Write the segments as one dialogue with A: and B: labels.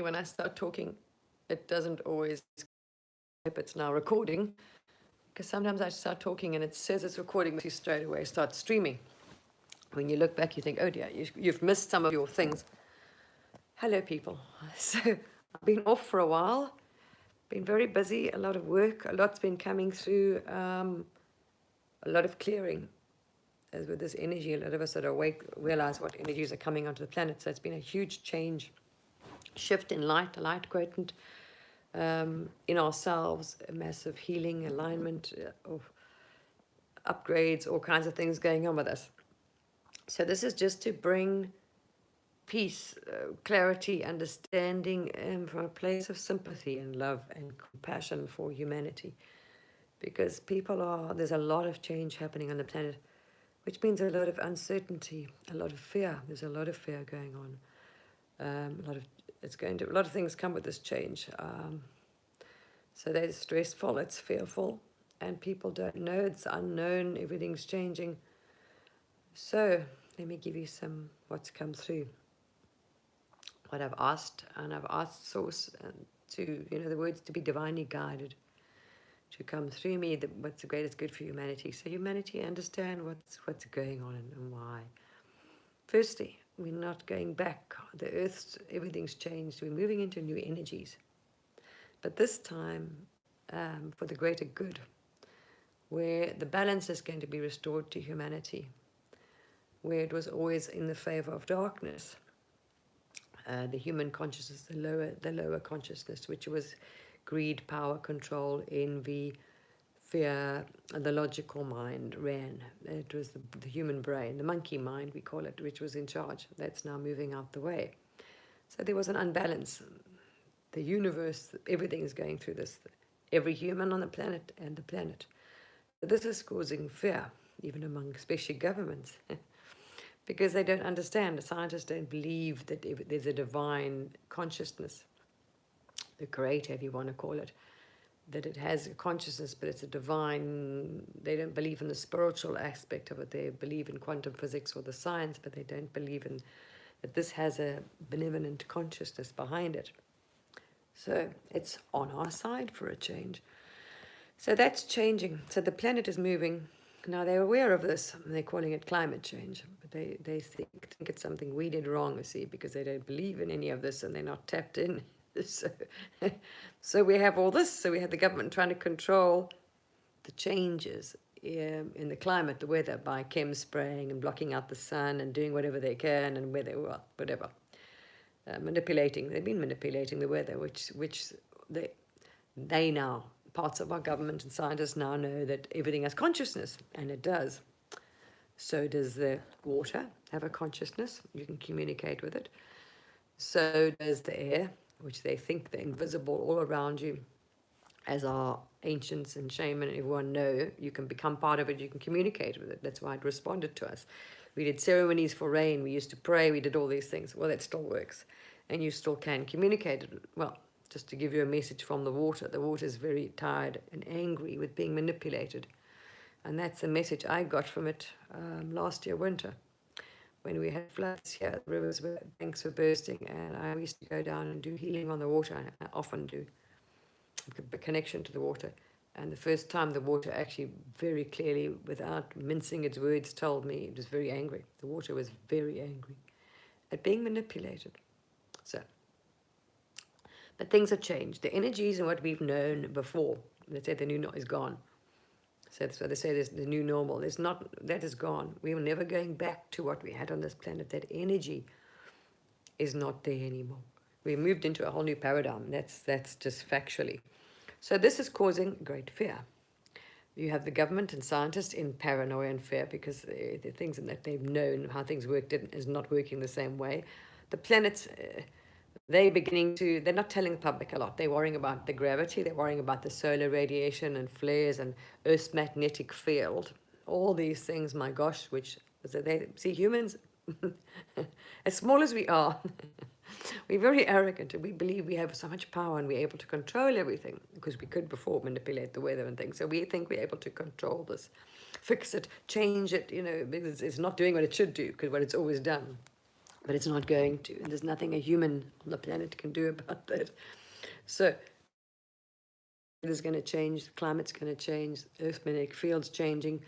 A: when I start talking, it doesn't always, if it's now recording, because sometimes I start talking and it says it's recording, but you straight away start streaming. When you look back, you think, oh dear, you've missed some of your things. Hello, people. So I've been off for a while, been very busy, a lot of work, a lot's been coming through, a lot of clearing. As with this energy, a lot of us that are awake realize what energies are coming onto the planet. So it's been a huge change, shift in light, a light quotient in ourselves, a massive healing, alignment, of upgrades, all kinds of things going on with us. So this is just to bring peace, clarity, understanding, from a place of sympathy and love and compassion for humanity. Because there's a lot of change happening on the planet, which means a lot of uncertainty, a lot of fear. There's a lot of fear going on. A lot of things come with this change. So that's stressful, it's fearful, and people don't know, it's unknown, everything's changing. So let me give you what's come through. What I've asked, and I've asked Source to, the words to be divinely guided, to come through me, what's the greatest good for humanity. So humanity understand what's going on and why. Firstly, we're not going back. The earth's, everything's changed. We're moving into new energies. But this time, for the greater good, where the balance is going to be restored to humanity, where it was always in the favor of darkness, the human consciousness, the lower consciousness, which was greed, power, control, envy, fear, the logical mind ran. It was the human brain, the monkey mind, we call it, which was in charge. That's now moving out the way. So there was an unbalance. The universe, everything is going through this. Every human on the planet and the planet. This is causing fear, even among especially governments, because they don't understand. The scientists don't believe that there's a divine consciousness, the creator, if you want to call it, that it has a consciousness, but it's a divine. They don't believe in the spiritual aspect of it. They believe in quantum physics or the science, but they don't believe in that this has a benevolent consciousness behind it. So it's on our side for a change. So that's changing. So the planet is moving. Now they're aware of this. They're calling it climate change. But they think it's something we did wrong, you see, because they don't believe in any of this and they're not tapped in. So we have all this. So we have the government trying to control the changes in the climate, the weather, by chem spraying and blocking out the sun and doing whatever they can and whatever. Manipulating. They've been manipulating the weather, which they now, parts of our government and scientists now know that everything has consciousness, and it does. So does the water have a consciousness? You can communicate with it. So does the air, which they think they're invisible all around you. As our ancients and shaman, everyone know, you can become part of it, you can communicate with it. That's why it responded to us. We did ceremonies for rain, we used to pray, we did all these things. Well, that still works. And you still can communicate it. Well, just to give you a message from the water is very tired and angry with being manipulated. And that's the message I got from it last year winter. When we had floods here, the banks were bursting, and I used to go down and do healing on the water. I often do. The connection to the water. And the first time the water actually very clearly, without mincing its words, told me it was very angry. The water was very angry at being manipulated. So, but things have changed. The energies and what we've known before, they say the new normal is gone. So that's why they say there's the new normal. That is gone. We are never going back to what we had on this planet. That energy is not there anymore. We moved into a whole new paradigm. That's just factually. So this is causing great fear. You have the government and scientists in paranoia and fear because the things that they've known, how things work, is not working the same way. The planets, they're not telling the public a lot. They're worrying about the gravity, they're worrying about the solar radiation and flares and Earth's magnetic field. All these things, my gosh, which they see humans, as small as we are, we're very arrogant and we believe we have so much power and we're able to control everything, because we could before manipulate the weather and things. So we think we're able to control this, fix it, change it, because it's not doing what it should do, because what it's always done. but it's not going to. And there's nothing a human on the planet can do about that. So it is going to change, the climate's going to change, the Earth magnetic field's changing,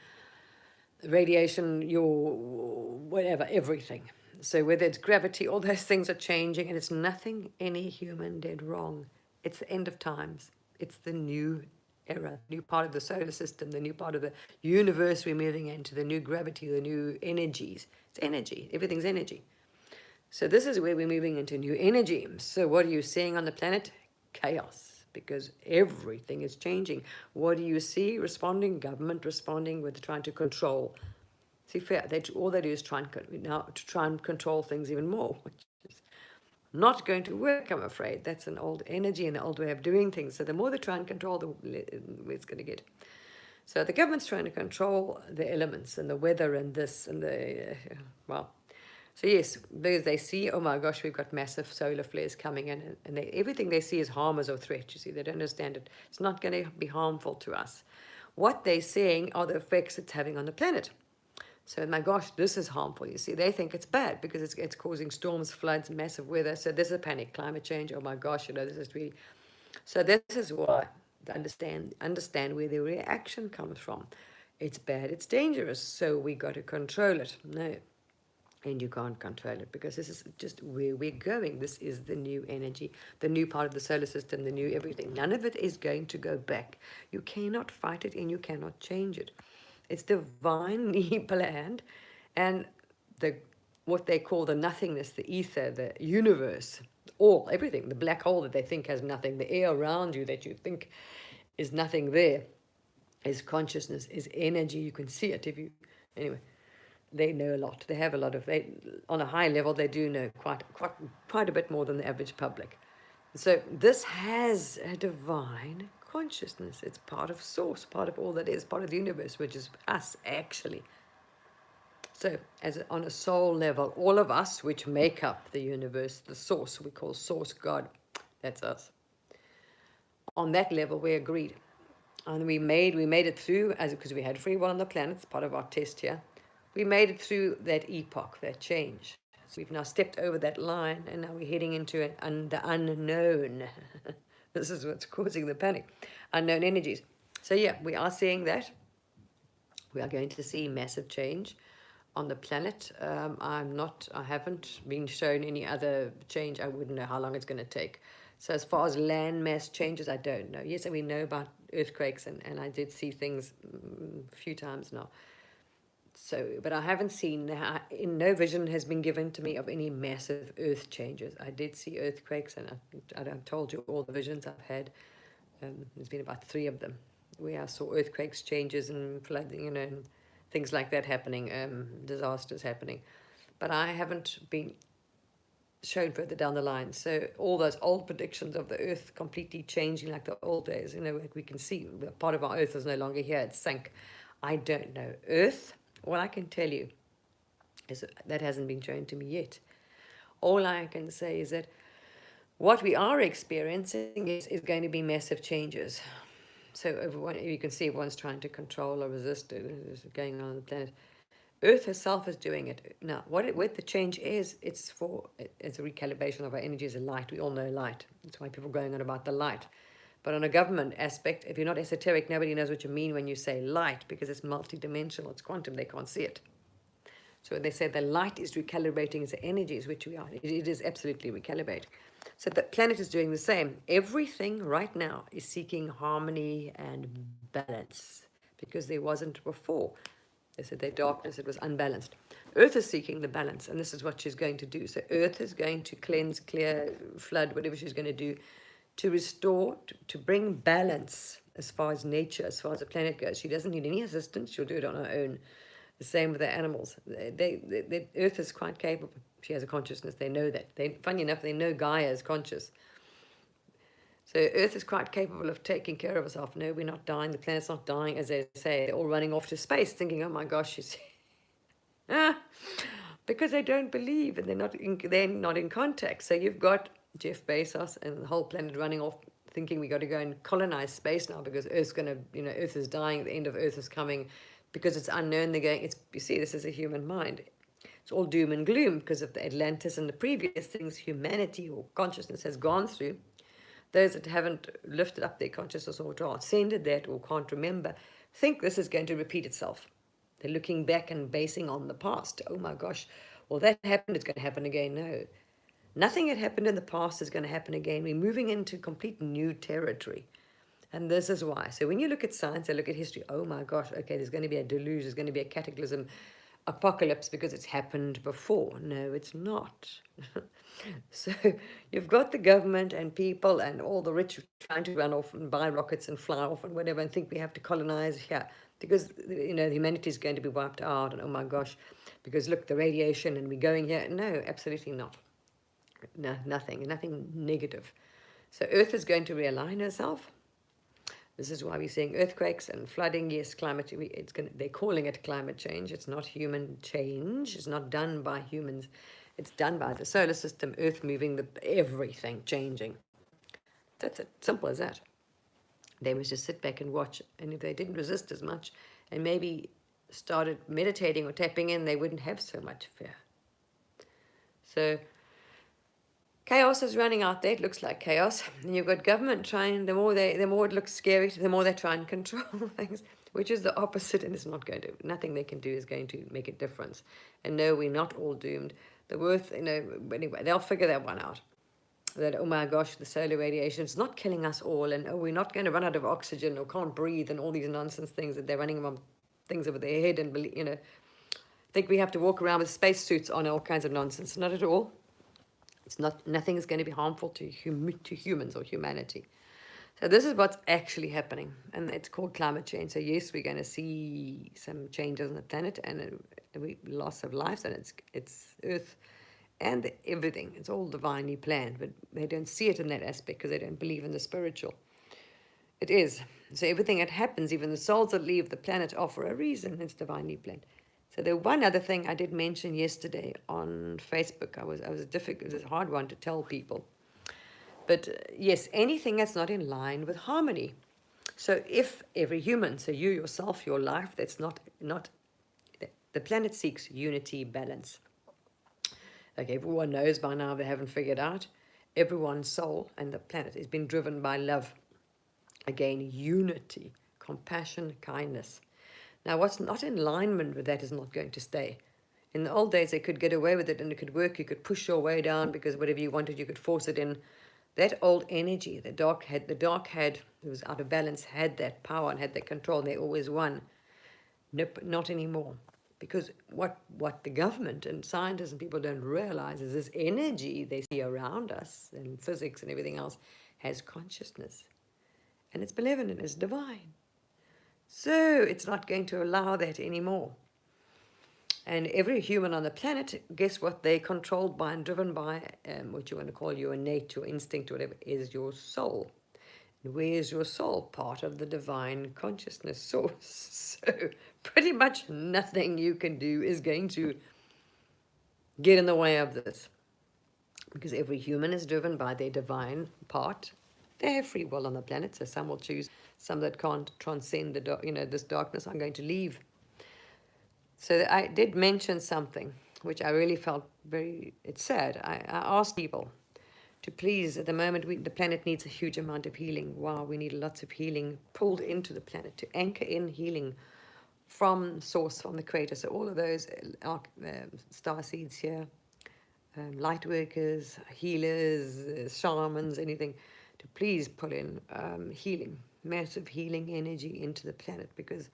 A: radiation, your whatever, everything. So whether it's gravity, all those things are changing, and it's nothing any human did wrong. It's the end of times. It's the new era, new part of the solar system, the new part of the universe we're moving into, the new gravity, the new energies. It's energy. Everything's energy. So this is where we're moving into new energy. So what are you seeing on the planet? Chaos, because everything is changing. What do you see? Responding, government responding with trying to control. See, fair, all they do is try and control things even more, which is not going to work, I'm afraid. That's an old energy and an old way of doing things. So the more they try and control, the it's going to get. So the government's trying to control the elements and the weather and this and the, well, so yes, they see, oh my gosh, we've got massive solar flares coming in, and everything they see is harm as a threat. You see, they don't understand it. It's not going to be harmful to us. What they're seeing are the effects it's having on the planet. So my gosh, this is harmful. You see, they think it's bad because it's causing storms, floods, massive weather. So there's a panic, climate change. Oh my gosh, this is really. So this is why to understand where the reaction comes from. It's bad, it's dangerous, so we got to control it. No. And you can't control it because this is just where we're going. This is the new energy, the new part of the solar system, the new everything. None of it is going to go back. You cannot fight it and you cannot change it. It's divinely planned, and what they call the nothingness, the ether, the universe, everything, the black hole that they think has nothing, the air around you that you think is nothing there, is consciousness, is energy. You can see it anyway. They know a lot. They have a lot of. On a high level, they do know quite a bit more than the average public. So this has a divine consciousness. It's part of source, part of all that is, part of the universe, which is us actually. So on a soul level, all of us which make up the universe, the source we call source God, that's us. On that level, we agreed, and we made it through because we had free will on the planet. It's part of our test here. We made it through that epoch, that change. So we've now stepped over that line, and now we're heading into the unknown. This is what's causing the panic. Unknown energies. So yeah, we are seeing that. We are going to see massive change on the planet. I haven't been shown any other change. I wouldn't know how long it's going to take. So as far as land mass changes, I don't know. Yes, and we know about earthquakes, and I did see things a few times now. So, but I haven't seen, no vision has been given to me of any massive earth changes. I did see earthquakes, and I told you all the visions I've had. There's been about 3 of them where I saw earthquakes, changes, and flooding, and things like that happening, disasters happening. But I haven't been shown further down the line. So all those old predictions of the earth completely changing like the old days, like we can see, part of our earth is no longer here, it's sunk. I don't know. Earth, what I can tell you is that hasn't been shown to me yet. All I can say is that what we are experiencing is going to be massive changes. So you can see everyone's trying to control or resist it. It's going on the planet. Earth herself is doing it. Now, what the change is, it's a recalibration of our energy as a light. We all know light. That's why people are going on about the light. But on a government aspect, if you're not esoteric, nobody knows what you mean when you say light, because it's multidimensional, it's quantum, they can't see it. So they say the light is recalibrating its energies, which we are. It is absolutely recalibrating. So the planet is doing the same. Everything right now is seeking harmony and balance, because there wasn't before. They said their darkness, it was unbalanced. Earth is seeking the balance, and this is what she's going to do. So Earth is going to cleanse, clear, flood, whatever she's going to do, to restore, to bring balance as far as nature, as far as the planet goes. She doesn't need any assistance. She'll do it on her own. The same with the animals. The Earth is quite capable. She has a consciousness. They know that. Funny enough, they know Gaia is conscious. So Earth is quite capable of taking care of herself. No, we're not dying. The planet's not dying, as they say. They're all running off to space thinking, oh my gosh, you see. Because they don't believe, and they're not in contact. So you've got Jeff Bezos and the whole planet running off thinking we got to go and colonize space now because Earth's going to, Earth is dying, the end of Earth is coming because it's unknown. They're going, you see, this is a human mind. it's all doom and gloom because of the Atlantis and the previous things humanity or consciousness has gone through. Those that haven't lifted up their consciousness or transcended that or can't remember think this is going to repeat itself. They're looking back and basing on the past. Oh my gosh, well, that happened, it's going to happen again. No, nothing that happened in the past is going to happen again. We're moving into complete new territory. And this is why. So when you look at science and look at history, oh my gosh, okay, there's going to be a deluge, there's going to be a cataclysm, apocalypse because it's happened before. No, it's not. So you've got the government and people and all the rich trying to run off and buy rockets and fly off and whatever and think we have to colonize here because, you know, humanity is going to be wiped out and oh my gosh, because look, the radiation and we're going here. No, absolutely not. No, nothing negative. So Earth is going to realign herself. This is why we're seeing earthquakes and flooding. Yes, climate. They're calling it climate change. It's not human change. It's not done by humans. It's done by the solar system, Earth moving, everything changing. That's it. Simple as that. They must just sit back and watch. And if they didn't resist as much and maybe started meditating or tapping in, they wouldn't have so much fear. So chaos is running out there. It looks like chaos. And you've got government trying, the more it looks scary, the more they try and control things, which is the opposite, and it's not going to, nothing they can do is going to make a difference. And no, we're not all doomed. The worth, you know, anyway, they'll figure that one out. That, oh my gosh, the solar radiation is not killing us all, and oh, we're not going to run out of oxygen or can't breathe, and all these nonsense things that they're running around, things over their head, and, you know, think we have to walk around with spacesuits on, all kinds of nonsense. Not at all. It's not, nothing is going to be harmful to humans or humanity. So this is what's actually happening, and it's called climate change. So yes, we're going to see some changes on the planet and loss of lives, and it's Earth and everything. It's all divinely planned, but they don't see it in that aspect because they don't believe in the spiritual. It is. So everything that happens, even the souls that leave the planet, are for a reason. It's divinely planned. So the one other thing I did mention yesterday on Facebook, it was a hard one to tell people. But yes, anything that's not in line with harmony. So if every human, so you yourself, your life, that's not the planet seeks unity, balance. Okay, everyone knows by now, they haven't figured out. Everyone's soul and the planet has been driven by love. Again, unity, compassion, kindness. Now, what's not in alignment with that is not going to stay. In the old days, they could get away with it and it could work. You could push your way down because whatever you wanted, you could force it in. That old energy, the dark had, it was out of balance, had that power and had that control. And they always won. Nope, not anymore. Because what the government and scientists and people don't realize is this energy they see around us and physics and everything else has consciousness. And it's benevolent, it's divine. So it's not going to allow that anymore. And every human on the planet, guess what? They're controlled by and driven by what you want to call your innate, your instinct, whatever, is your soul. And where is your soul? Part of the divine consciousness source. So pretty much nothing you can do is going to get in the way of this. Because every human is driven by their divine part. They have free will on the planet, so some will choose. Some that can't transcend this darkness are going to leave. So I did mention something which I really felt it's sad. I asked people to please, at the moment, the planet needs a huge amount of healing. Wow, we need lots of healing pulled into the planet to anchor in healing from source, from the creator. So all of those star seeds here, light workers, healers, shamans, anything, to please put in healing, massive healing energy into the planet, because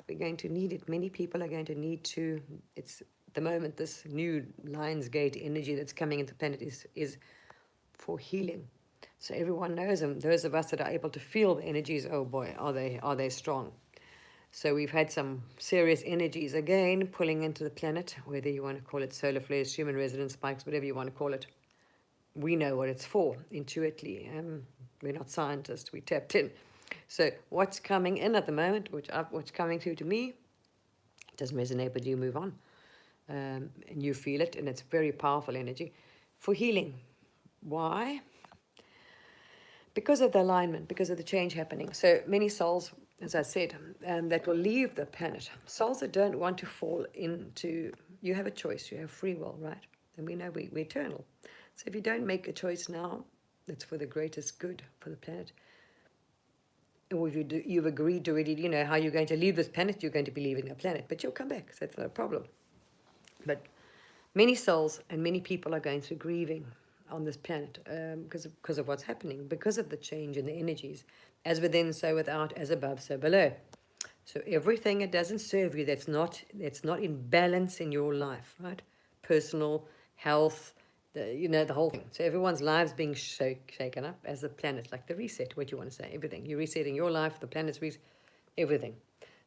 A: we're going to need it. Many people are going to need to, it's the moment this new Lion's Gate energy that's coming into the planet is for healing. So everyone knows them. Those of us that are able to feel the energies, oh boy, are they strong. So we've had some serious energies again pulling into the planet, whether you want to call it solar flares, human resonance spikes, whatever you want to call it. We know what it's for intuitively. We're not scientists, we tapped in. So what's coming in at the moment, what's coming through to me, doesn't resonate with you, move on. And you feel it, and it's very powerful energy for healing. Why? Because of the alignment, because of the change happening. So many souls, as I said, that will leave the planet. Souls that don't want to fall into you have a choice. You have free will, right? And we know we're eternal. So if you don't make a choice now, it's for the greatest good for the planet. Or if you've agreed already, you know, how you're going to leave this planet, you're going to be leaving the planet, but you'll come back, so it's not a problem. But many souls and many people are going through grieving on this planet because of what's happening, because of the change in the energies, as within, so without, as above, so below. So everything that doesn't serve you, that's not in balance in your life, right? Personal, health, the whole thing. So everyone's lives being shaken up as the planet, like the reset, what you want to say, everything. You're resetting your life, the planet's reset, everything.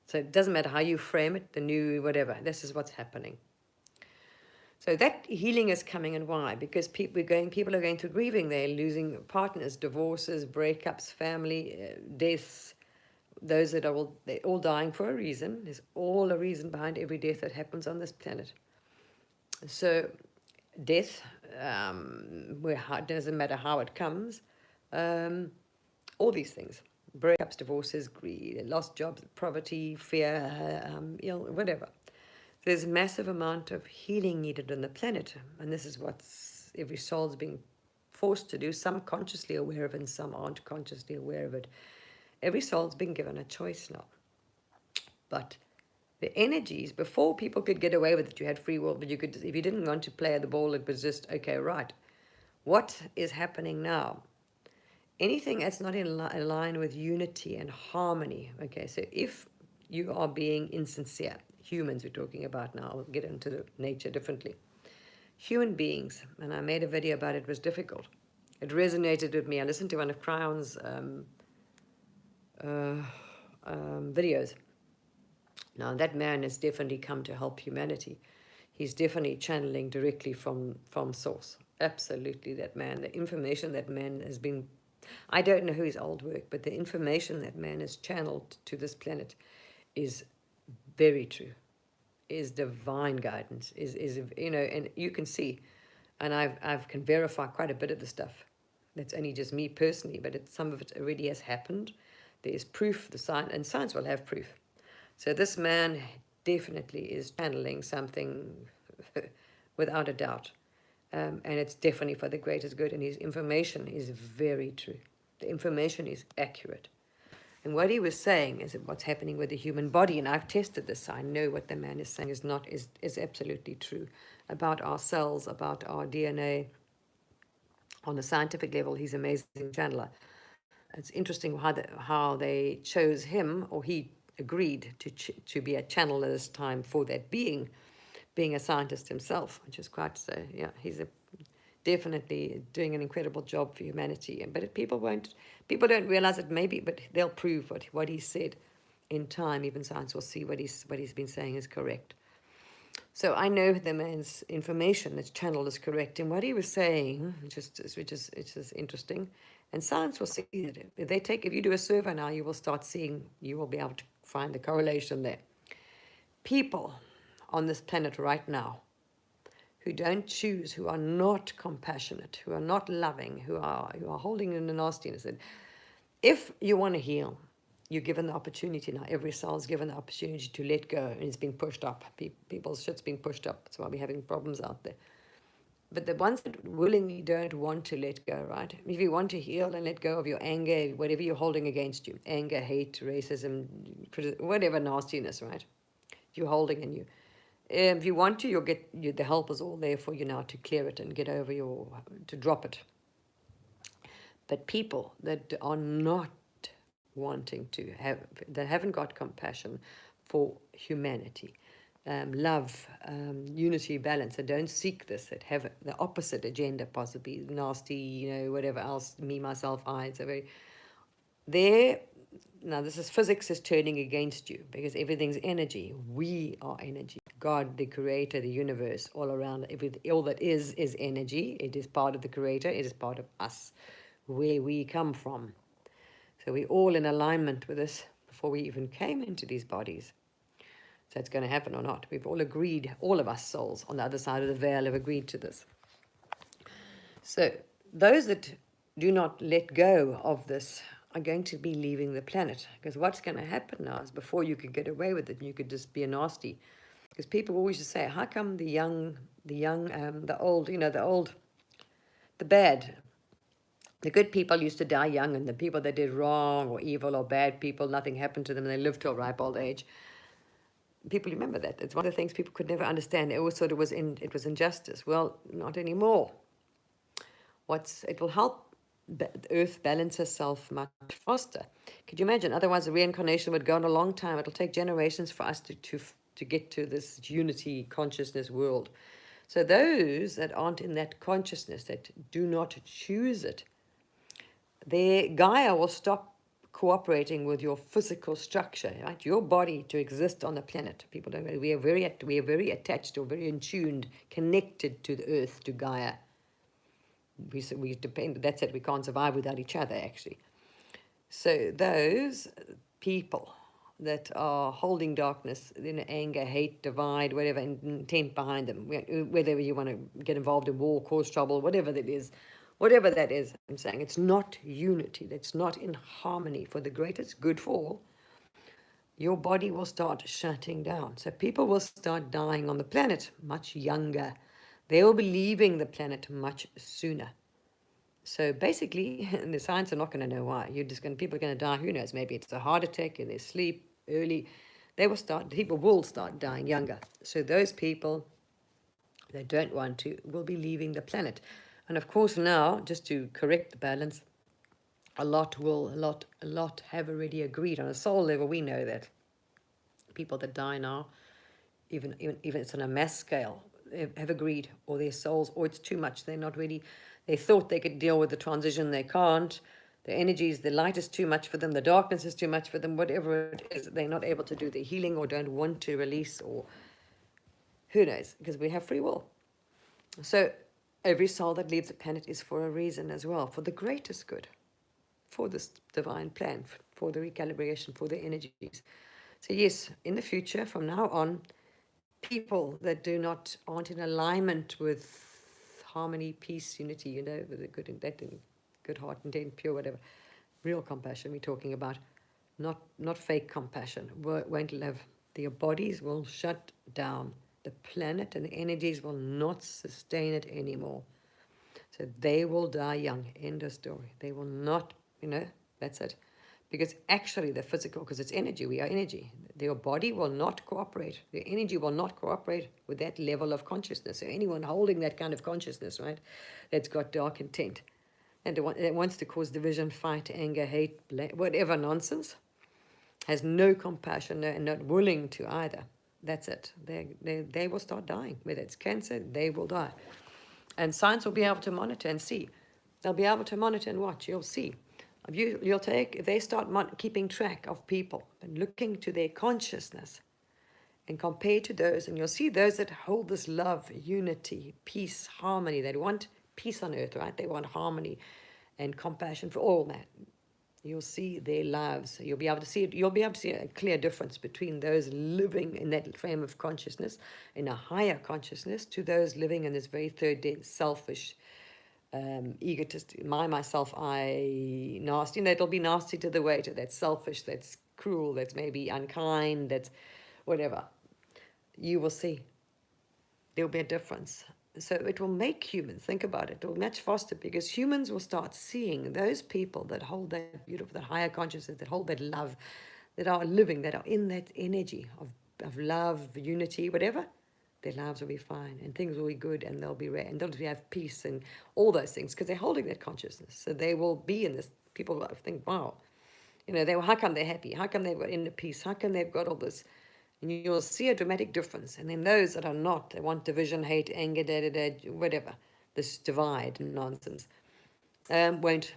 A: So it doesn't matter how you frame it, the new, whatever. This is what's happening. So that healing is coming, and why? Because people are going through grieving. They're losing partners, divorces, breakups, family, deaths. Those that are they're all dying for a reason. There's all a reason behind every death that happens on this planet. So death, it doesn't matter how it comes, all these things, breakups, divorces, greed, lost jobs, poverty, fear, ill, whatever. There's a massive amount of healing needed on the planet, and this is what every soul's being forced to do, some consciously aware of it and some aren't consciously aware of it. Every soul's been given a choice now. But the energies, before people could get away with it, you had free will, but you could, if you didn't want to play the ball, it was just, okay, right. What is happening now? Anything that's not in line with unity and harmony, okay, so if you are being insincere, humans we're talking about now, I'll get into the nature differently. Human beings, and I made a video about it, it was difficult. It resonated with me. I listened to one of Crown's videos. Now, that man has definitely come to help humanity. He's definitely channeling directly from source. Absolutely, that man. The information that man has been... I don't know his old work, but the information that man has channeled to this planet is very true, is divine guidance, is and you can see, and I've can verify quite a bit of the stuff. That's only just me personally, but some of it already has happened. There's proof, the science, and science will have proof. So this man definitely is channeling something without a doubt. And it's definitely for the greatest good, and his information is very true. The information is accurate. And what he was saying is that what's happening with the human body, and I've tested this, so I know what the man is saying is absolutely true about our cells, about our DNA. On a scientific level, he's an amazing channeler. It's interesting how they chose him, or he agreed to be a channeler this time for that being a scientist himself, which is quite so. Yeah, he's definitely doing an incredible job for humanity. But people don't realize it maybe, but they'll prove what he said in time. Even science will see what he's been saying is correct. So I know the man's information that's channeled is correct, and what he was saying, which is interesting, and science will see it. If you do a survey now, you will start seeing, you will be able to find the correlation there. People on this planet right now who don't choose, who are not compassionate, who are not loving, who are holding in the nastiness. And if you want to heal, you're given the opportunity now. Every soul is given the opportunity to let go, and it's been pushed up. People's shit's been pushed up. That's why we're having problems out there. But the ones that willingly don't want to let go, right? If you want to heal and let go of your anger, whatever you're holding against you, anger, hate, racism, whatever nastiness, right? You're holding in you. If you want to, you'll get the help is all there for you now to clear it and get over to drop it. But people that are not wanting to that haven't got compassion for humanity, love, unity, balance, that don't seek this, that have the opposite agenda, possibly nasty, whatever else, me, myself, I. It's a very now this is physics is turning against you, because everything's energy. We are energy. God, the creator, the universe, all around, all that is energy. It is part of the creator. It is part of us, where we come from. So we're all in alignment with this before we even came into these bodies. So it's going to happen or not. We've all agreed, all of us souls on the other side of the veil have agreed to this. So those that do not let go of this are going to be leaving the planet. Because what's going to happen now is, before you could get away with it, you could just be a nasty Because people always just say, how come the young, the old, the bad, the good people used to die young, and the people that did wrong or evil or bad people, nothing happened to them, and they lived to a ripe old age. People remember that. It's one of the things people could never understand. They always thought it was injustice. Well, not anymore. It will help the Earth balance herself much faster. Could you imagine? Otherwise, the reincarnation would go on a long time. It'll take generations for us to get to this unity consciousness world. So those that aren't in that consciousness, that do not choose it, their Gaia will stop cooperating with your physical structure, right? Your body to exist on the planet. People don't know. We are very attached or very in tuned, connected to the Earth, to Gaia. We depend. That's it. We can't survive without each other, actually. So those people that are holding darkness, anger, hate, divide, whatever intent behind them, whether you want to get involved in war, cause trouble, whatever that is, I'm saying it's not unity. That's not in harmony for the greatest good for all. Your body will start shutting down. So people will start dying on the planet much younger. They will be leaving the planet much sooner. So basically, the science are not going to know why. People are going to die. Who knows? Maybe it's a heart attack in their sleep early. People will start dying younger. So those people that don't want to will be leaving the planet. And of course now, just to correct the balance, a lot have already agreed on a soul level. We know that people that die now, even it's on a mass scale, have agreed, or their souls, or it's too much. They're not ready. They thought they could deal with the transition. They can't. The energies, the light is too much for them. The darkness is too much for them. Whatever it is, they're not able to do the healing or don't want to release, or who knows, because we have free will. So every soul that leaves the planet is for a reason as well, for the greatest good, for this divine plan, for the recalibration, for the energies. So yes, in the future, from now on, people that aren't in alignment with harmony, peace, unity, with a good intent, good heart, intent, pure, whatever, real compassion we're talking about, not fake compassion, won't live. Their bodies will shut down. The planet and the energies will not sustain it anymore. So they will die young. End of story. They will not, that's it. Because actually the physical, because it's energy, we are energy. Their body will not cooperate. Their energy will not cooperate with that level of consciousness. So anyone holding that kind of consciousness, right, that's got dark intent, and that wants to cause division, fight, anger, hate, whatever nonsense, has no compassion and not willing to either. That's it. They will start dying. Whether it's cancer, they will die. And science will be able to monitor and see. They'll be able to monitor and watch. You'll see. If they start keeping track of people and looking to their consciousness and compare to those, and you'll see those that hold this love, unity, peace, harmony. They want peace on earth, right? They want harmony and compassion for all that. You'll see their lives. You'll be able to see a clear difference between those living in that frame of consciousness, in a higher consciousness, to those living in this very third, selfish, egotist, myself, I, nasty. And that'll be nasty to the waiter. That's selfish, that's cruel, that's maybe unkind, that's whatever. You will see. There'll be a difference. So it will make humans, think about it, it'll much faster, because humans will start seeing those people that hold that beautiful, that higher consciousness, that hold that love, that are living, that are in that energy of love, unity, whatever. Their lives will be fine, and things will be good, and they'll be rare, and they'll have peace and all those things, because they're holding that consciousness. So they will be in this. People will think, wow, how come they're happy? How come they've got inner peace? How come they've got all this? And you'll see a dramatic difference. And then those that are not, they want division, hate, anger, whatever, this divide nonsense, won't.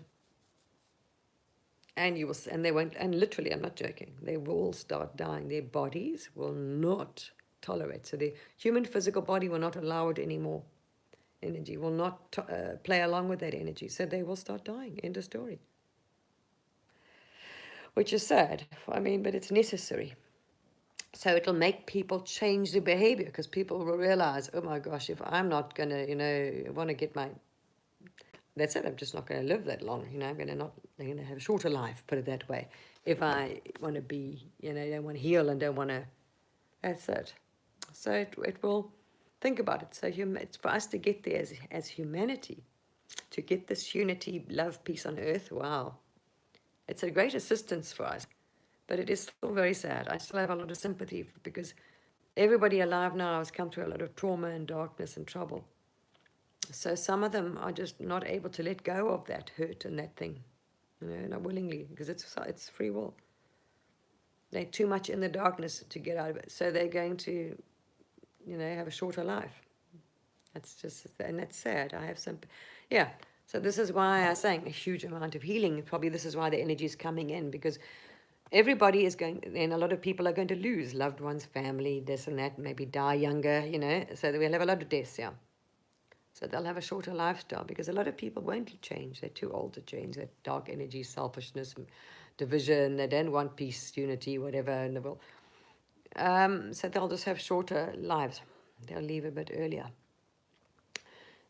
A: And they won't. And literally, I'm not joking. They will start dying. Their bodies will not tolerate. So the human physical body will not allow it anymore. Energy will not play along with that energy. So they will start dying. End of story. Which is sad. But it's necessary. So it'll make people change their behavior, because people will realize, oh my gosh, if I'm not going to, want to get that's it, I'm just not going to live that long. I'm going to have a shorter life, put it that way. If I want to be, don't want to heal and don't want to, that's it. So it will think about it. So it's for us to get there as humanity, to get this unity, love, peace on earth. Wow. It's a great assistance for us, but it is still very sad. I still have a lot of sympathy because everybody alive now has come through a lot of trauma and darkness and trouble. So some of them are just not able to let go of that hurt and that thing, not willingly, because it's free will. They're too much in the darkness to get out of it. So they're going to, have a shorter life. That's just, and that's sad. I have some, yeah. So this is why I'm saying a huge amount of healing. Probably this is why the energy is coming in, because everybody is going, and a lot of people are going to lose loved ones, family, this and that, maybe die younger, so we'll have a lot of deaths, yeah. So they'll have a shorter lifestyle because a lot of people won't change. They're too old to change. That dark energy, selfishness, division. They don't want peace, unity, whatever in the world. So they'll just have shorter lives. They'll leave a bit earlier.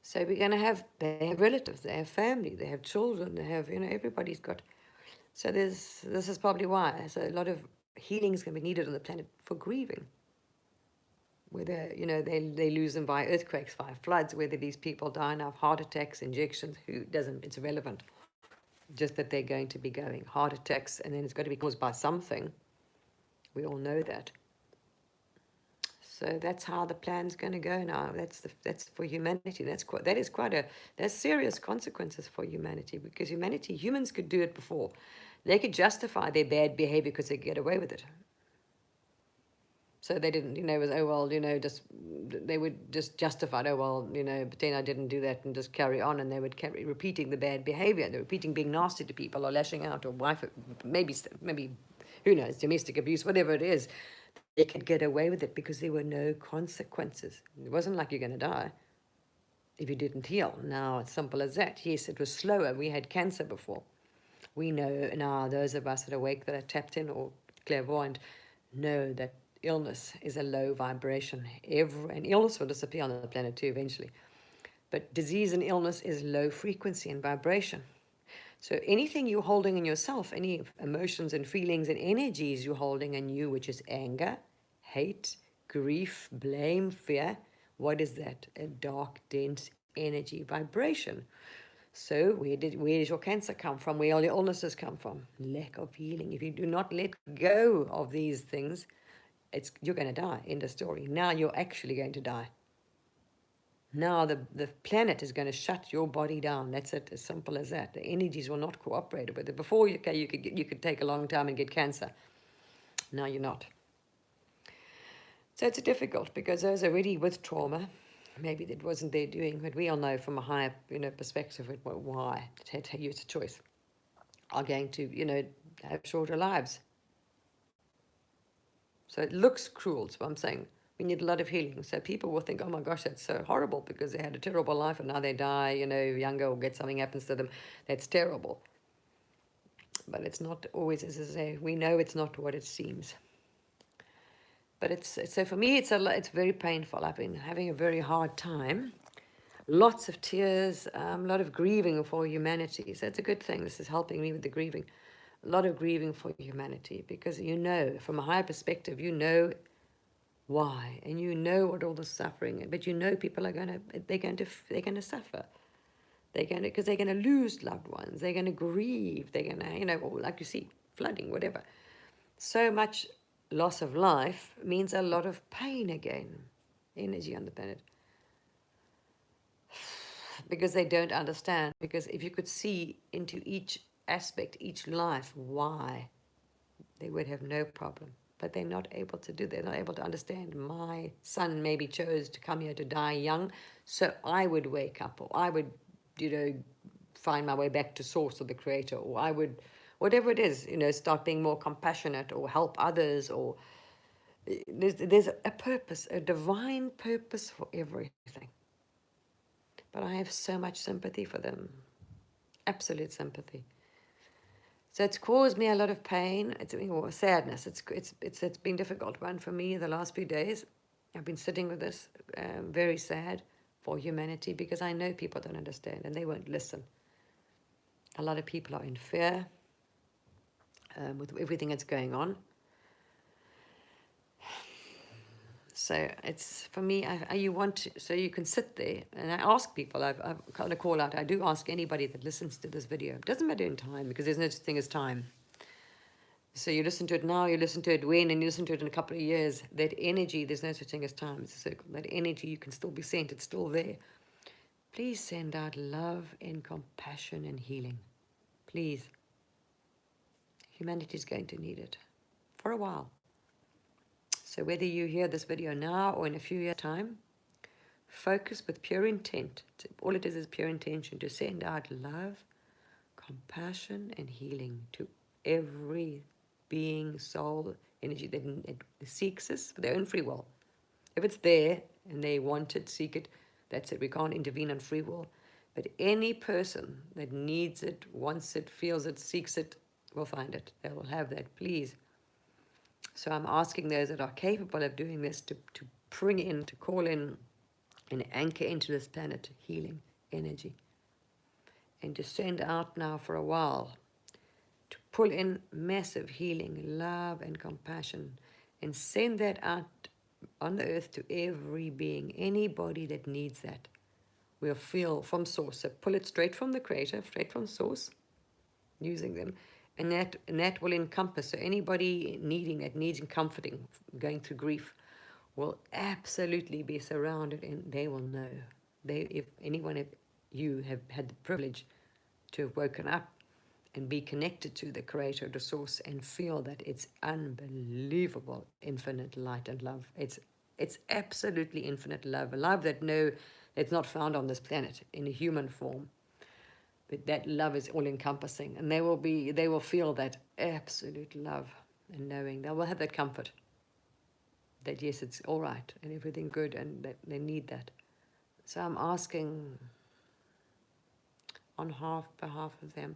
A: So we're going to they have relatives, they have family, they have children, they have, everybody's got. So this is probably why. So a lot of healing is going to be needed on the planet for grieving. Whether, they lose them by earthquakes, by floods, whether these people die now of heart attacks, injections, it's irrelevant. Just that they're going to be going. Heart attacks, and then it's got to be caused by something. We all know that. So that's how the plan's going to go now. That's for humanity. There's serious consequences for humanity, because humans could do it before. They could justify their bad behavior because they could get away with it. So they didn't, it was, they would just justify, pretend I didn't do that and just carry on, and they would carry repeating the bad behavior. They're repeating being nasty to people or lashing out, or wife, maybe, who knows, domestic abuse, whatever it is. They could get away with it because there were no consequences. It wasn't like you're going to die if you didn't heal. Now it's simple as that. Yes, it was slower. We had cancer before. We know now, those of us that are awake, that are tapped in or clairvoyant, know that illness is a low vibration. And illness will disappear on the planet too eventually. But disease and illness is low frequency and vibration. So anything you're holding in yourself, any emotions and feelings and energies you're holding in you, which is anger, hate, grief, blame, fear, what is that? A dark, dense energy vibration. So where does your cancer come from? Where all your illnesses come from? Lack of healing. If you do not let go of these things, you're going to die. End of story. Now you're actually going to die. Now the planet is going to shut your body down. That's it, as simple as that. The energies will not cooperate with it. Before, you could take a long time and get cancer. Now you're not. So it's difficult because those already with trauma, maybe that wasn't their doing, but we all know from a higher perspective why. It's a choice. Are going to have shorter lives. So it looks cruel. So I'm saying we need a lot of healing. So people will think, oh my gosh, that's so horrible because they had a terrible life and now they die, younger, or something happens to them. That's terrible. But it's not always, as I say, we know it's not what it seems. But so for me, it's very painful. I've been having a very hard time. Lots of tears, a lot of grieving for humanity. So it's a good thing. This is helping me with the grieving. A lot of grieving for humanity, because from a higher perspective, why, and what all the suffering, but people are they're going to suffer. Because they're going to lose loved ones. They're going to grieve. They're going to, or like you see, flooding, whatever. So much loss of life means a lot of pain again, energy on the planet. Because they don't understand. Because if you could see into each aspect, each life, why, they would have no problem. But they're not able to do. They're not able to understand. My son maybe chose to come here to die young, so I would wake up, or I would, find my way back to source, or the creator, or I would, whatever it is, start being more compassionate or help others, or there's a purpose, a divine purpose for everything. But I have so much sympathy for them, absolute sympathy. So it's caused me a lot of pain. Sadness. It's been difficult one for me the last few days. I've been sitting with this, very sad for humanity, because I know people don't understand and they won't listen. A lot of people are in fear with everything that's going on. So it's for me. You want to, so you can sit there, and I ask people. I've kind of call out. I do ask anybody that listens to this video. It doesn't matter in time because there's no such thing as time. So you listen to it now, you listen to it when, and you listen to it in a couple of years. That energy, there's no such thing as time. It's a circle. That energy, you can still be sent. It's still there. Please send out love and compassion and healing. Please. Humanity is going to need it for a while. So whether you hear this video now or in a few years' time, focus with pure intent. All it is pure intention to send out love, compassion, and healing to every being, soul, energy that seeks us for their own free will. If it's there and they want it, seek it, that's it. We can't intervene on free will. But any person that needs it, wants it, feels it, seeks it, will find it. They will have that, please. So I'm asking those that are capable of doing this to bring in, to call in and anchor into this planet healing energy. And to send out now for a while, to pull in massive healing, love and compassion, and send that out on the earth to every being, anybody that needs that. We'll feel from source. So pull it straight from the creator, straight from source, using them. And that will encompass, so anybody needing that, needs comforting, going through grief, will absolutely be surrounded, and they will know. If anyone of you have had the privilege to have woken up and be connected to the creator, the source, and feel that it's unbelievable, infinite light and love. It's absolutely infinite love, a love that's not found on this planet in a human form. But that love is all-encompassing, and they will feel that absolute love, and knowing they will have that comfort that yes, it's all right and everything good, and that they need that. So I'm asking on behalf of them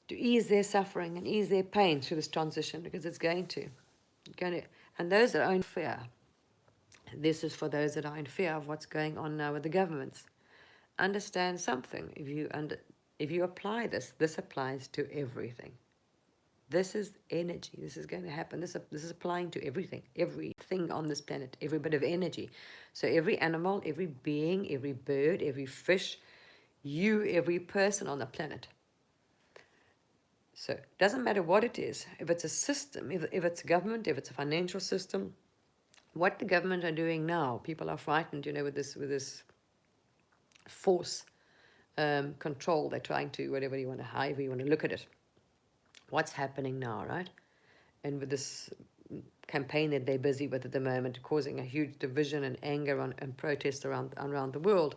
A: to ease their suffering and ease their pain through this transition, because it's going to. And those that are in fear, this is for those that are in fear of what's going on now with the governments. Understand something. If you apply this applies to everything. This is energy. This is going to happen. This is applying to everything on this planet, every bit of energy. So every animal, every being, every bird, every fish, every person on the planet. So it doesn't matter what it is. If it's a system, if it's a government, if it's a financial system, what the government are doing now, people are frightened, with this force control. They're trying to, however you want to look at it. What's happening now, right? And with this campaign that they're busy with at the moment, causing a huge division and anger and protest around the world.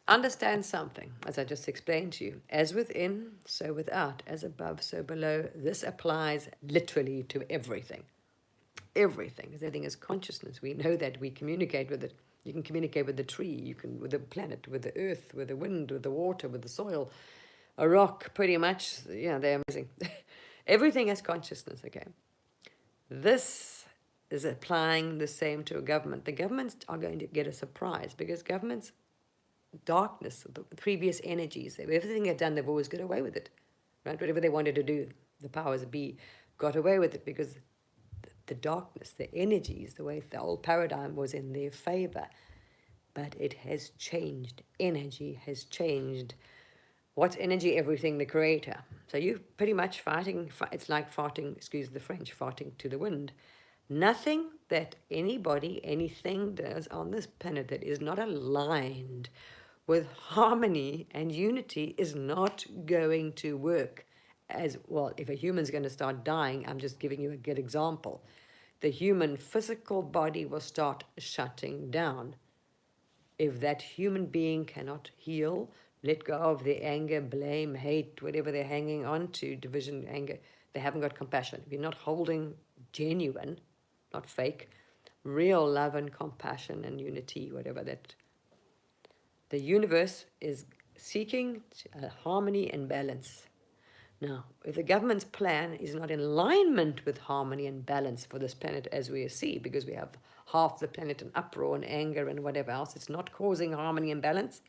A: Understand something, as I just explained to you. As within, so without. As above, so below. This applies literally to everything. Everything. Because everything is consciousness. We know that. We communicate with it. You can communicate with the tree, with the planet, with the earth, with the wind, with the water, with the soil. A rock, pretty much. Yeah, they're amazing. Everything has consciousness, okay? This is applying the same to a government. The governments are going to get a surprise, because governments, darkness, the previous energies, everything they've done, they've always got away with it, right? Whatever they wanted to do, the powers that be got away with it, because the darkness, the energies, the way the old paradigm was in their favor. But it has changed. Energy has changed. What's energy? Everything, the creator. So you're pretty much fighting, it's like farting, excuse the French, farting to the wind. Nothing that anybody, anything does on this planet that is not aligned with harmony and unity is not going to work. As well, if a human's going to start dying, I'm just giving you a good example. The human physical body will start shutting down. If that human being cannot heal, let go of their anger, blame, hate, whatever they're hanging on to, division, anger, they haven't got compassion. If you're not holding genuine, not fake, real love and compassion and unity, whatever that, the universe is seeking harmony and balance. Now, if the government's plan is not in alignment with harmony and balance for this planet as we see, because we have half the planet in uproar and anger and whatever else, it's not causing harmony and balance,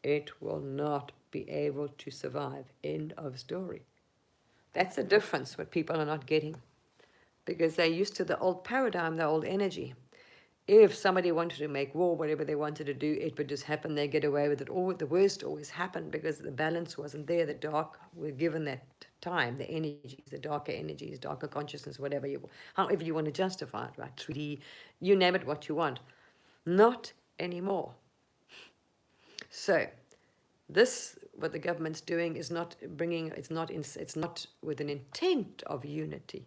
A: it will not be able to survive. End of story. That's the difference, what people are not getting. because they're used to the old paradigm, the old energy. If somebody wanted to make war, whatever they wanted to do, it would just happen. They get away with it. Or the worst always happened because the balance wasn't there. The dark were given that time, the energies, the darker energies, darker consciousness, however you want to justify it, right? 3D, you name it what you want. Not anymore. So this, what the government's doing, is not bringing, it's not with an intent of unity.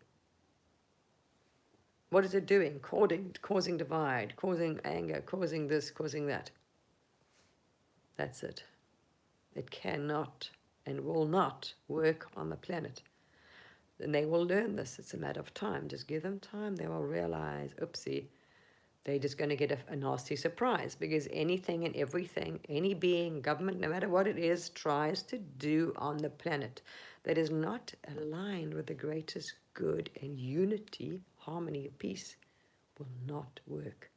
A: What is it doing? Causing divide, causing anger, causing this, causing that. That's it. It cannot and will not work on the planet. And they will learn this. It's a matter of time. Just give them time. They will realize, oopsie, they're just going to get a nasty surprise, because anything and everything, any being, government, no matter what it is, tries to do on the planet that is not aligned with the greatest good and unity, harmony, peace, will not work.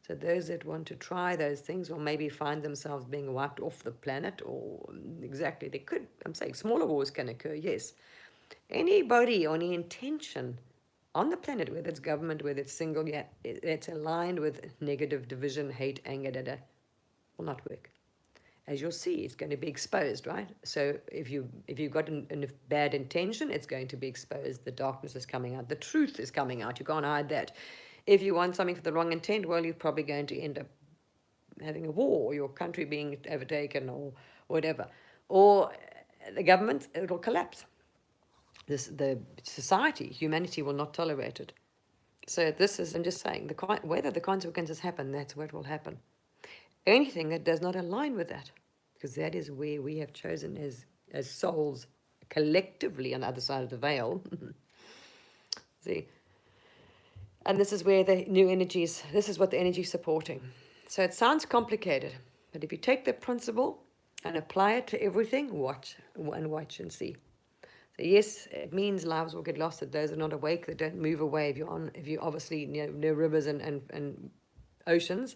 A: So those that want to try those things will maybe find themselves being wiped off the planet, or exactly, they could, I'm saying smaller wars can occur, yes. Anybody or any intention on the planet, whether it's government, whether it's single, it's aligned with negative division, hate, anger, will not work. As you'll see, it's going to be exposed, right? So if you've got a bad intention, it's going to be exposed. The darkness is coming out. The truth is coming out. You can't hide that. If you want something for the wrong intent, well, you're probably going to end up having a war, or your country being overtaken, or whatever. Or the government, it'll collapse. The society, humanity will not tolerate it. So this is, I'm just saying, whether the consequences happen, that's what will happen. Anything that does not align with that, because that is where we have chosen as souls collectively on the other side of the veil. See, and this is where the new energies, this is what the energy is supporting. So it sounds complicated, but if you take the principle and apply it to everything, watch and see. So yes, it means lives will get lost, that those are not awake, that don't move away. If you obviously near rivers and oceans,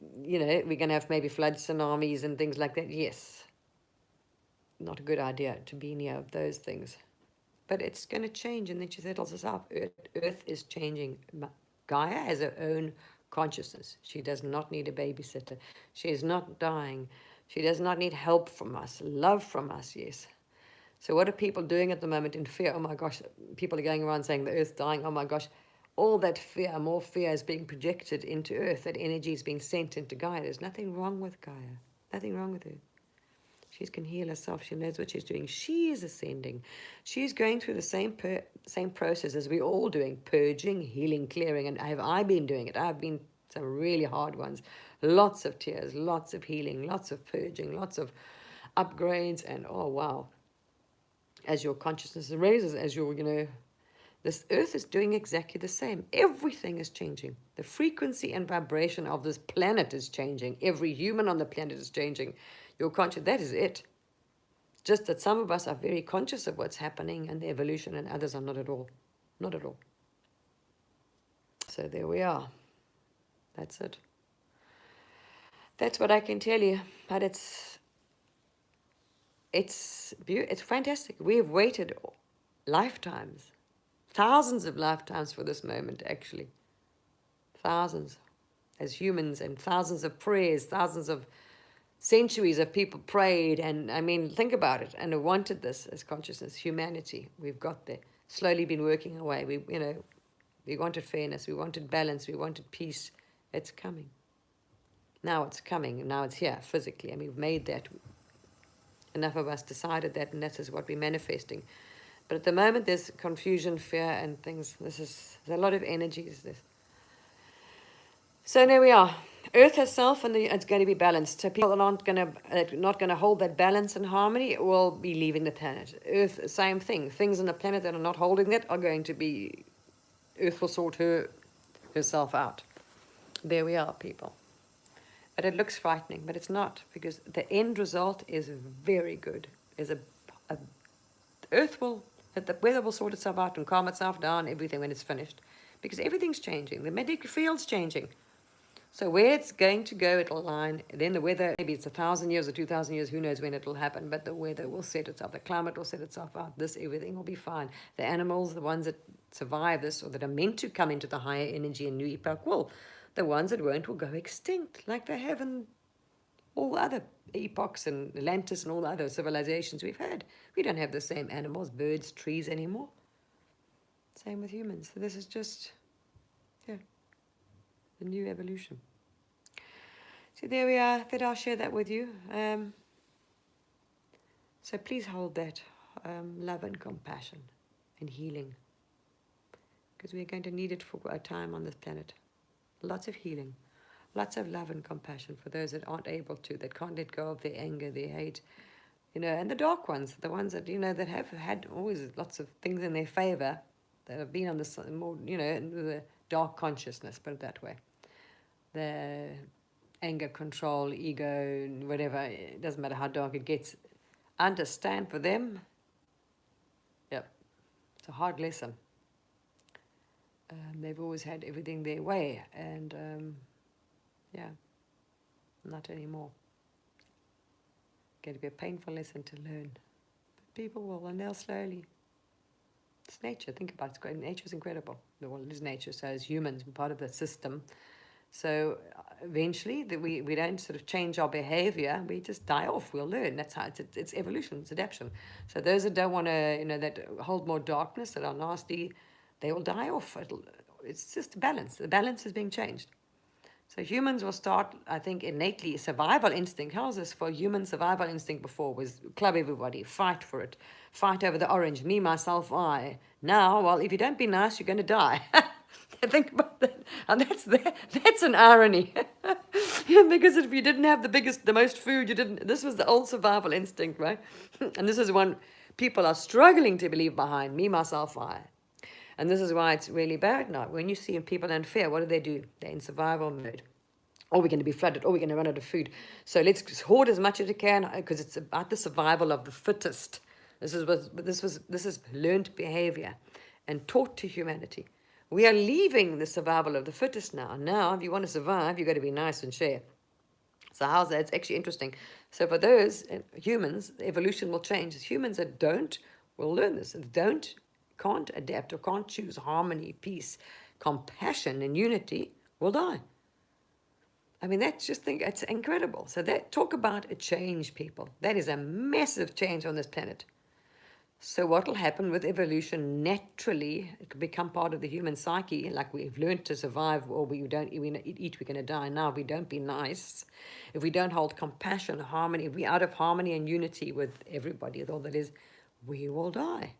A: we're going to have maybe floods, tsunamis, and things like that. Yes, not a good idea to be near those things. But it's going to change, and then she settles us up. Earth is changing. Gaia has her own consciousness. She does not need a babysitter. She is not dying. She does not need help from us, love from us, yes. So what are people doing at the moment in fear? Oh my gosh, people are going around saying the Earth's dying. Oh my gosh, all that fear, more fear is being projected into Earth. That energy is being sent into Gaia. There's nothing wrong with Gaia. Nothing wrong with her. She can heal herself. She knows what she's doing. She is ascending. She's going through the same process as we're all doing. Purging, healing, clearing. And have I been doing it? I've been some really hard ones. Lots of tears, lots of healing, lots of purging, lots of upgrades. And oh, wow. As your consciousness raises, as your, this Earth is doing exactly the same. Everything is changing. The frequency and vibration of this planet is changing. Every human on the planet is changing. Your conscious, that is it. Just that some of us are very conscious of what's happening and the evolution, and others are not at all. Not at all. So there we are. That's it. That's what I can tell you. But it's fantastic. We have waited lifetimes, thousands of lifetimes for this moment, actually. Thousands as humans, and thousands of prayers, thousands of centuries of people prayed. And I mean, think about it, and wanted this as consciousness, humanity. We've got there, slowly been working our way. We wanted fairness, we wanted balance, we wanted peace. It's coming. Now it's coming, and now it's here physically, and we've made that. Enough of us decided that, and this is what we're manifesting. But at the moment, there's confusion, fear, and things. There's a lot of energies. So there we are. Earth herself, and it's going to be balanced. So people that not going to hold that balance and harmony will be leaving the planet. Earth, same thing. Things on the planet that are not holding that are going to be. Earth will sort herself out. There we are, people. But it looks frightening, but it's not, because the end result is very good. Earth will, the weather will sort itself out and calm itself down, everything when it's finished. Because everything's changing. The magnetic field's changing. So where it's going to go, it'll align. Then the weather, maybe it's 1,000 years or 2,000 years, who knows when it'll happen, but the weather will set itself, the climate will set itself out, everything will be fine. The animals, the ones that survive this or that are meant to come into the higher energy and new epoch will. The ones that won't will go extinct, like they have in all other epochs and Atlantis and all the other civilizations we've had. We don't have the same animals, birds, trees anymore. Same with humans. So this is just, yeah, the new evolution. So there we are. That I'll share that with you. So please hold that love and compassion and healing, because we're going to need it for a time on this planet. Lots of healing, lots of love and compassion for those that aren't able to, that can't let go of their anger, their hate, and the dark ones, the ones that, that have had always lots of things in their favor, that have been on the more, the dark consciousness, put it that way. The anger, control, ego, whatever, it doesn't matter how dark it gets. Understand for them, yep, it's a hard lesson. They've always had everything their way, and yeah, not anymore. Going to be a painful lesson to learn. But people will, and they'll slowly. It's nature. Think about it. Nature's incredible. Well, it is nature. So as humans, we're part of the system. So eventually, we don't sort of change our behavior. We just die off. We'll learn. That's how it's evolution. It's adaptation. So those that don't want to, that hold more darkness, that are nasty, they will die off. It's just a balance. The balance is being changed. So humans will start, I think, innately, survival instinct. How's this for human survival instinct before? Was club everybody, fight for it, fight over the orange, me, myself, I. Now, well, if you don't be nice, you're going to die. Think about that. And that's an irony. Because if you didn't have the most food, you didn't. This was the old survival instinct, right? And this is one people are struggling to believe behind, me, myself, I. And this is why it's really bad now. When you see people in fear, what do? They're in survival mode. Or we're going to be flooded, or we're going to run out of food. So let's hoard as much as we can, because it's about the survival of the fittest. This is learned behavior and taught to humanity. We are leaving the survival of the fittest now. Now, if you want to survive, you've got to be nice and share. So how's that? It's actually interesting. So for those humans, evolution will change. Humans that don't will learn this. Can't adapt or can't choose harmony, peace, compassion, and unity will die. I mean, it's incredible. So talk about a change, people. That is a massive change on this planet. So what will happen with evolution? Naturally, it will become part of the human psyche, like we've learned to survive, or we don't eat, we're going to die. Now, if we don't be nice, if we don't hold compassion, harmony, if we're out of harmony and unity with everybody, with all that is, we will die.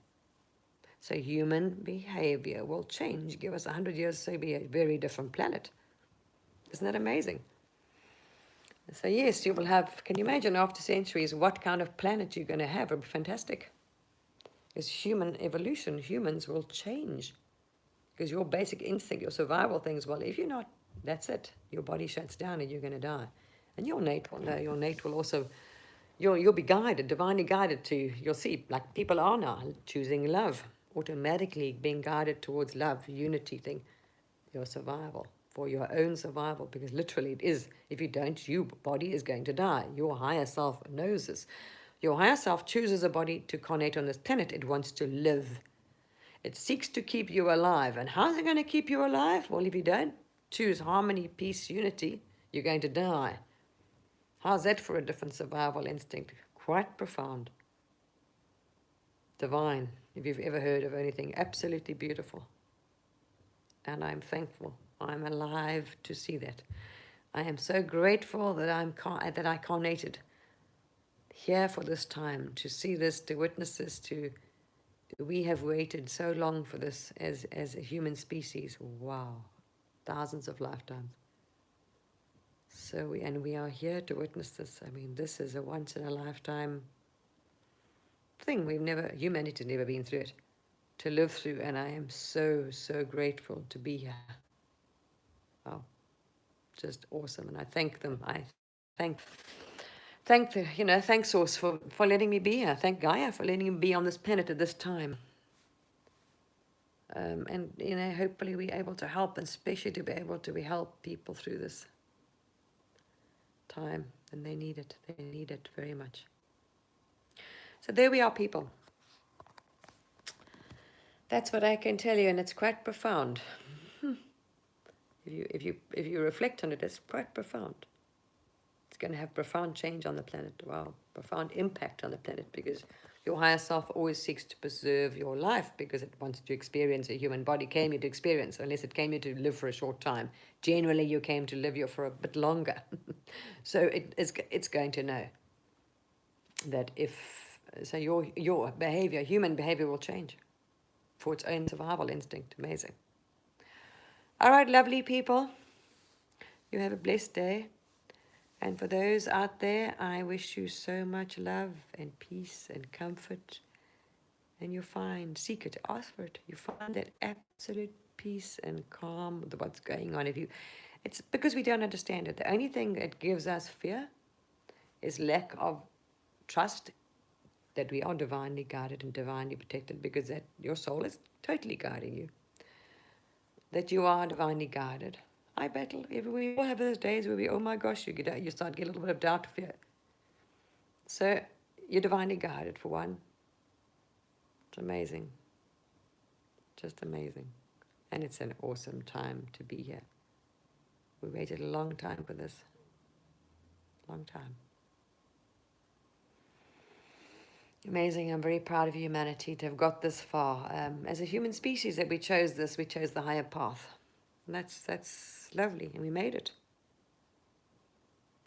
A: So human behavior will change. Give us 100 years, so be a very different planet. Isn't that amazing? So yes, you will have, can you imagine after centuries what kind of planet you're going to have? It'll be fantastic. It's human evolution. Humans will change. Because your basic instinct, your survival things, well, if you're not, that's it. Your body shuts down and you're going to die. And your Nate will know. Your Nate will also, you'll be guided, divinely guided to, you'll see, like people are now, choosing love. Automatically being guided towards love, unity thing, your survival, for your own survival, because literally it is, if you don't, your body is going to die. Your higher self knows this. Your higher self chooses a body to incarnate on this planet. It wants to live. It seeks to keep you alive. And how's it going to keep you alive? Well, if you don't choose harmony, peace, unity, you're going to die. How's that for a different survival instinct? Quite profound. Divine, if you've ever heard of anything, absolutely beautiful. And I'm thankful. I'm alive to see that. I am so grateful that I incarnated here for this time, to see this, to witness this, we have waited so long for this as a human species. Wow. Thousands of lifetimes. So we are here to witness this. I mean, this is a once in a lifetime thing. Humanity's never been through it, to live through, and I am so, so grateful to be here. Wow, just awesome. And I thank them. I thank Source for letting me be here. Thank Gaia for letting me be on this planet at this time. And hopefully we're able to help, and especially to be able to help people through this. time, and they need it. They need it very much. So there we are, people. That's what I can tell you, and it's quite profound. If you reflect on it, it's quite profound. It's going to have profound change on the planet. Wow, profound impact on the planet, because your higher self always seeks to preserve your life because it wants to experience. A human body came here to experience, unless it came here to live for a short time. Generally, you came to live here for a bit longer. So it's going to know that your behavior, human behavior, will change for its own survival instinct. Amazing. All right, lovely people. You have a blessed day. And for those out there, I wish you so much love and peace and comfort. And you'll find, seek it, ask for it. You find that absolute peace and calm with what's going on. It's because we don't understand it. The only thing that gives us fear is lack of trust that we are divinely guided and divinely protected, because that your soul is totally guiding you. That you are divinely guided. I battle everywhere. We all have those days where oh my gosh, you start to get a little bit of doubt, fear. So you're divinely guided, for one. It's amazing. Just amazing. And it's an awesome time to be here. We waited a long time for this. Long time. Amazing. I'm very proud of humanity to have got this far. As a human species, that we chose this, we chose the higher path. And that's lovely, and we made it.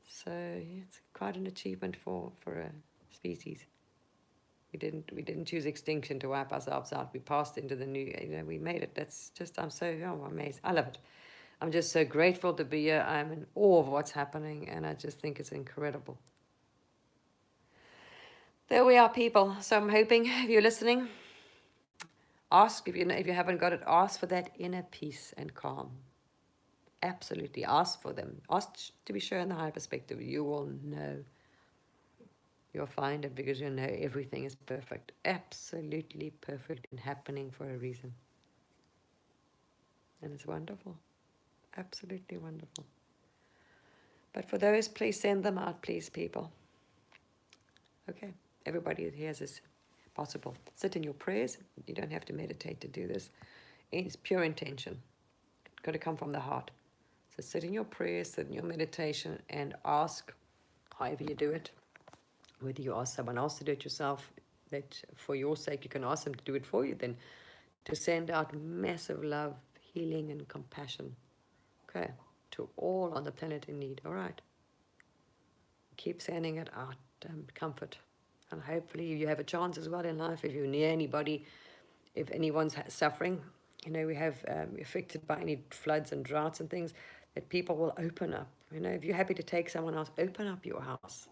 A: So yeah, it's quite an achievement for a species. We didn't choose extinction to wipe ourselves out. We passed into the new, we made it. That's just, I'm so amazed. I love it. I'm just so grateful to be here. I'm in awe of what's happening, and I just think it's incredible. There we are, people. So I'm hoping, if you're listening, ask, if you haven't got it, ask for that inner peace and calm. Absolutely, ask for them. Ask to be shown the higher perspective. You will know. You'll find it, because you'll know everything is perfect. Absolutely perfect and happening for a reason. And it's wonderful. Absolutely wonderful. But for those, please send them out, please, people. Okay, everybody that hears this, possible. Sit in your prayers. You don't have to meditate to do this. It's pure intention. It's got to come from the heart. So sit in your prayers, sit in your meditation, and ask, however you do it, whether you ask someone else to do it yourself, that for your sake you can ask them to do it for you, then to send out massive love, healing, and compassion, okay, to all on the planet in need. All right, keep sending it out, comfort, and hopefully you have a chance as well in life. If you're near anybody, if anyone's suffering, we have affected by any floods and droughts and things, that people will open up. If you're happy to take someone else, open up your house.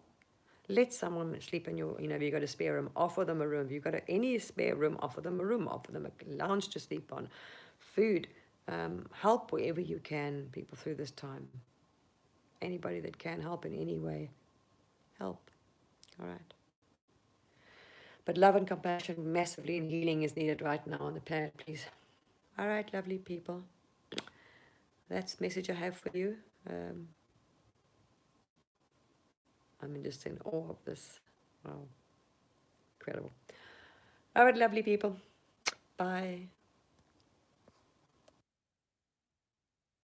A: Let someone sleep in your, if you've got a spare room, offer them a room. If you've got any spare room, offer them a room. Offer them a lounge to sleep on. Food. Help wherever you can, people, through this time. Anybody that can help in any way, help. All right. But love and compassion massively, and healing is needed right now on the planet, please. All right, lovely people. That's the message I have for you. I'm just in awe of this. Wow. Incredible. All right, lovely people. Bye.